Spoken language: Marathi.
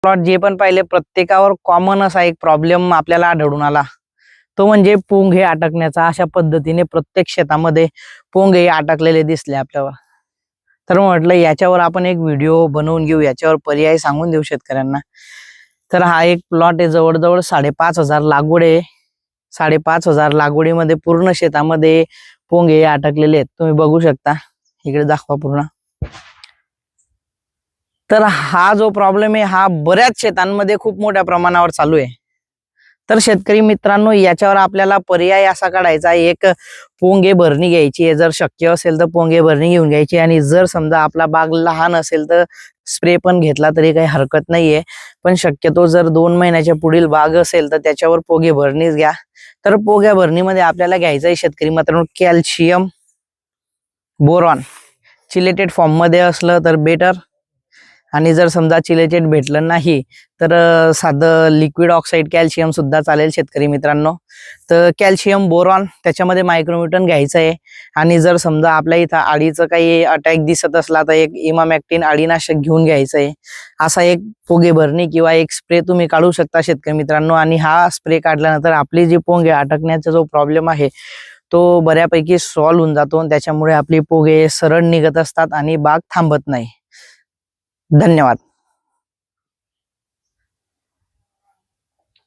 प्लॉट जे पण पाहिले प्रत्येकावर कॉमन असा एक प्रॉब्लेम आपल्याला आढळून आला, तो म्हणजे पोंगे अटकण्याचा। अशा पद्धतीने प्रत्येक शेतामध्ये पोंगे अटकलेले दिसले आपल्याला। तर म्हटलं याच्यावर आपण एक व्हिडिओ बनवून घेऊ, याच्यावर पर्याय सांगून देऊ शेतकऱ्यांना। तर हा एक प्लॉट आहे, जवळजवळ 5,500 लागवड आहे। 5,500 लागवडीमध्ये पूर्ण शेतामध्ये पोंगे अटकलेले आहेत, तुम्ही बघू शकता। इकडे दाखवा पूर्ण। तर हा जो प्रॉब्लेम आहे हा बऱ्याच शेतांमध्ये खूप मोठ्या प्रमाणावर चालू आहे। तर शेतकरी मित्रांनो, याच्यावर आपल्याला पर्याय असा काढायचा, एक पोंगे भरणी घ्यायची आहे। जर शक्य असेल तर पोंगे भरणी घेऊन घ्यायची, आणि जर समजा आपला बाग लहान असेल तर स्प्रे पण घेतला तरी काही हरकत नाहीये। पण शक्यतो जर 2 महिन्याच्या पुढील बाग असेल तर त्याच्यावर पोगे भरणीच घ्या। तर पोग्या भरणीमध्ये आपल्याला घ्यायचं आहे शेतकरी मित्रांनो कॅल्शियम बोरॉन। चिलेटेड फॉर्म मध्ये असलं तर बेटर, आणि जर समजा चिलेटेड भेटलं नाही तर साधं लिक्विड ऑक्साईड कॅल्शियम सुद्धा चालेल शेतकरी मित्रांनो। तर कॅल्शियम बोरॉन त्याच्यामध्ये मायक्रोन्यूटन घ्यायचं आहे। आणि जर समजा आपल्या इथं अळीचं काही अटॅक दिसत असला तर एक इमामॅक्टिन अळीनाशक घेऊन घ्यायचं आहे। असा एक पोगे भरणी किंवा एक स्प्रे तुम्ही काढू शकता शेतकरी मित्रांनो। आणि हा स्प्रे काढल्यानंतर आपली जी पोंगे अटकण्याचा जो प्रॉब्लेम आहे तो बऱ्यापैकी सॉल्व्ह होऊन जातो, आणि त्याच्यामुळे आपली पोगे सरळ निघत असतात आणि बाग थांबत नाही। धन्यवाद।